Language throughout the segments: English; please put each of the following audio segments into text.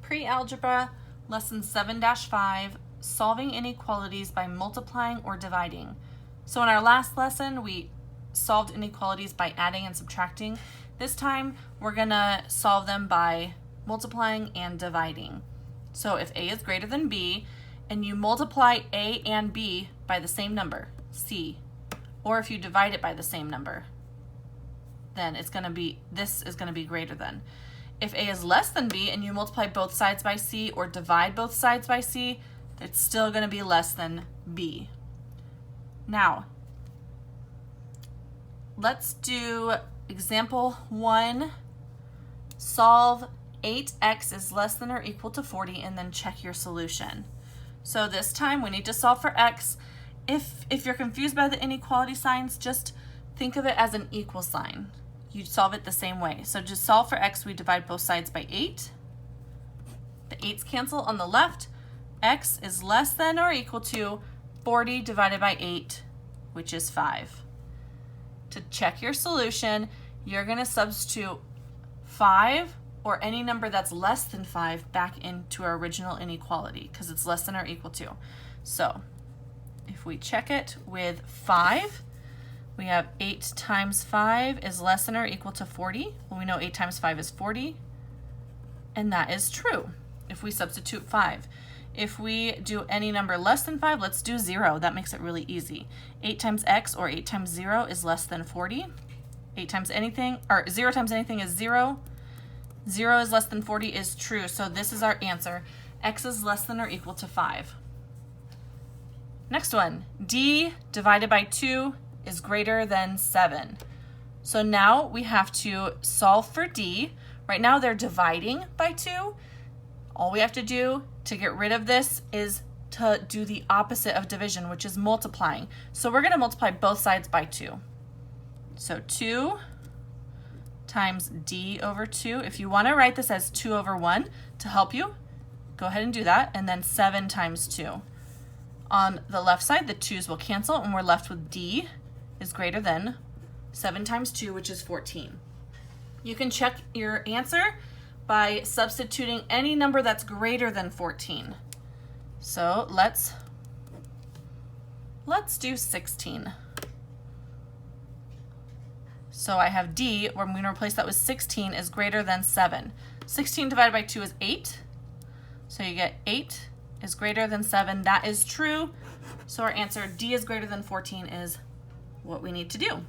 Pre-Algebra, Lesson 7-5, Solving Inequalities by Multiplying or Dividing. So in our last lesson, we solved inequalities by adding and subtracting. This time, we're gonna solve them by multiplying and dividing. So if A is greater than B, and you multiply A and B by the same number, C, or if you divide it by the same number, then this is gonna be greater than. If A is less than B and you multiply both sides by C or divide both sides by C, it's still going to be less than B. Now, let's do example 1. Solve 8x is less than or equal to 40 and then check your solution. So this time we need to solve for x. If you're confused by the inequality signs, just think of it as an equal sign. You solve it the same way. So just solve for x, we divide both sides by 8. The 8's cancel on the left. X is less than or equal to 40 divided by 8, which is 5. To check your solution, you're going to substitute 5 or any number that's less than 5 back into our original inequality because it's less than or equal to. So if we check it with 5, we have 8 times 5 is less than or equal to 40. Well, we know 8 times 5 is 40, and that is true if we substitute 5. If we do any number less than 5, let's do 0. That makes it really easy. 8 times x, or 8 times 0, is less than 40. 8 times anything, or 0 times anything is 0. 0 is less than 40 is true, so this is our answer. X is less than or equal to 5. Next one, d divided by 2 is greater than 7. So now we have to solve for d. Right now they're dividing by 2. All we have to do to get rid of this is to do the opposite of division, which is multiplying. So we're going to multiply both sides by 2. So 2 times d over 2. If you want to write this as 2 over 1 to help you, go ahead and do that. And then 7 times 2. On the left side, the 2's will cancel, and we're left with d is greater than 7 times 2, which is 14. You can check your answer by substituting any number that's greater than 14. So let's do 16. So I have d, where I'm going to replace that with 16, is greater than 7. 16 divided by 2 is 8. So you get 8 is greater than 7. That is true. So our answer, d is greater than 14, is what we need to do.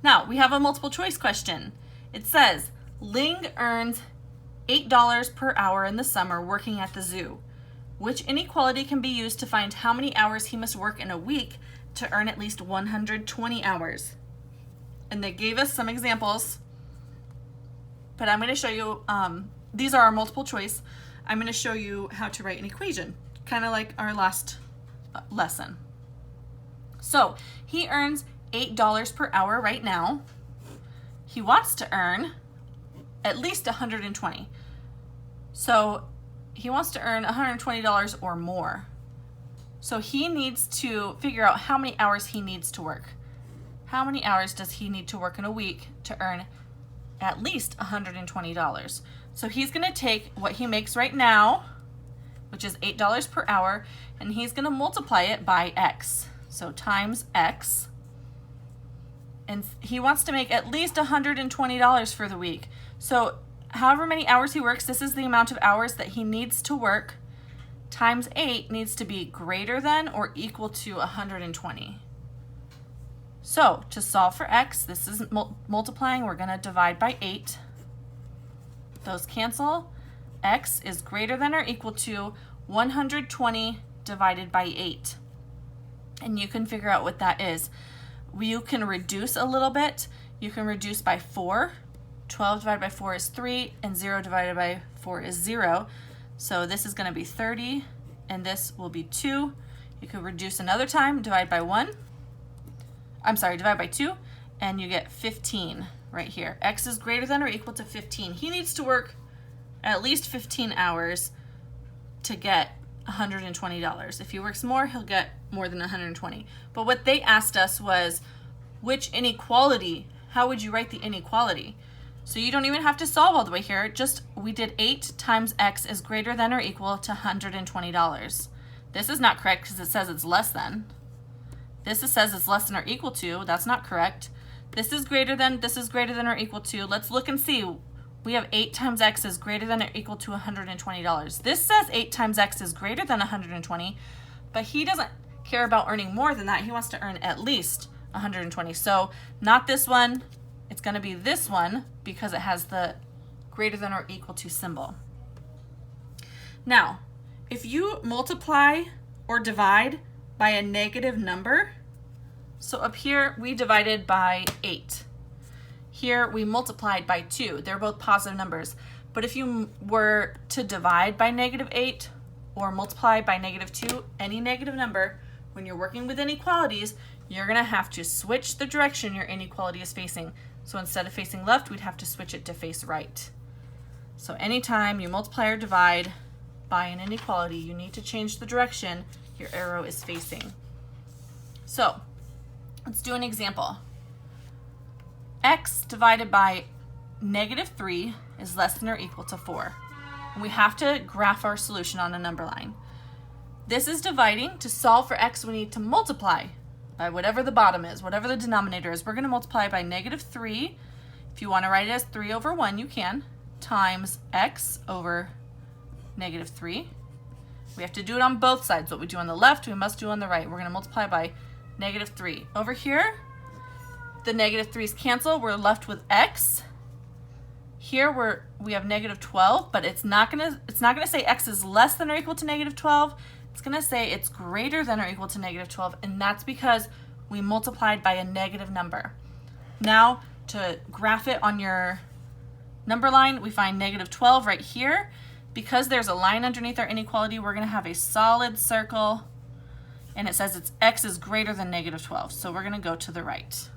Now, we have a multiple choice question. It says, Ling earns $8 per hour in the summer working at the zoo. Which inequality can be used to find how many hours he must work in a week to earn at least 120 hours? And they gave us some examples, but I'm going to show you, these are our multiple choice. I'm going to show you how to write an equation, kind of like our last lesson. So he earns $8 per hour right now. He wants to earn at least 120. So he wants to earn $120 or more. So he needs to figure out how many hours he needs to work. How many hours does he need to work in a week to earn at least $120? So he's going to take what he makes right now, which is $8 per hour, and he's going to multiply it by x. So times x. And he wants to make at least $120 for the week. So however many hours he works, this is the amount of hours that he needs to work, times 8 needs to be greater than or equal to 120. So to solve for x, this is multiplying, we're going to divide by 8. Those cancel. X is greater than or equal to 120 divided by 8. And you can figure out what that is. You can reduce a little bit. You can reduce by 4. 12 divided by 4 is 3, and 0 divided by 4 is 0. So this is going to be 30, and this will be 2. You could reduce another time, divide by 2, and you get 15 right here. X is greater than or equal to 15. He needs to work at least 15 hours to get $120. If he works more, he'll get more than 120. But what they asked us was, which inequality, how would you write the inequality? So you don't even have to solve all the way here. Just we did 8 times x is greater than or equal to $120. This is not correct because it says it's less than. This says it's less than or equal to. That's not correct. This is greater than or equal to. Let's look and see. We have 8 times x is greater than or equal to $120. This says 8 times x is greater than 120, but he doesn't care about earning more than that. He wants to earn at least 120. So not this one. It's going to be this one because it has the greater than or equal to symbol. Now, if you multiply or divide by a negative number, so up here we divided by 8. Here we multiplied by 2. They're both positive numbers. But if you were to divide by -8 or multiply by -2, any negative number, when you're working with inequalities, you're going to have to switch the direction your inequality is facing. So instead of facing left, we'd have to switch it to face right. So anytime you multiply or divide by an inequality, you need to change the direction your arrow is facing. So let's do an example. X divided by -3 is less than or equal to 4. And we have to graph our solution on a number line. This is dividing. To solve for x, we need to multiply by whatever the bottom is, whatever the denominator is. We're going to multiply by -3. If you want to write it as 3 over 1, you can, times x over -3. We have to do it on both sides. What we do on the left, we must do on the right. We're going to multiply by -3. Over here, the -3's cancel. We're left with x. Here we have -12, but it's not gonna say x is less than or equal to -12. It's gonna say it's greater than or equal to -12, and that's because we multiplied by a negative number. Now to graph it on your number line, we find -12 right here. Because there's a line underneath our inequality, we're gonna have a solid circle, and it says it's x is greater than -12, so we're gonna go to the right.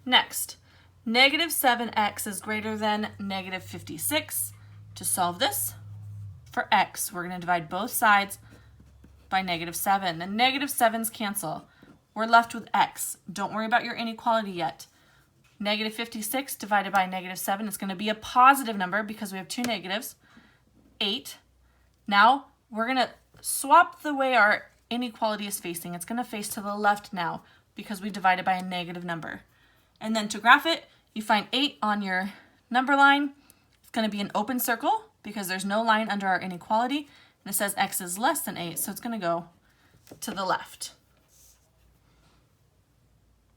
Next, -7x is greater than -56. To solve this, for x, we're going to divide both sides by -7. The -7's cancel. We're left with x. Don't worry about your inequality yet. -56 divided by -7 is going to be a positive number because we have two negatives, 8. Now, we're going to swap the way our inequality is facing. It's going to face to the left now because we divided by a negative number. And then to graph it, you find 8 on your number line. It's going to be an open circle because there's no line under our inequality. And it says x is less than 8, so it's going to go to the left.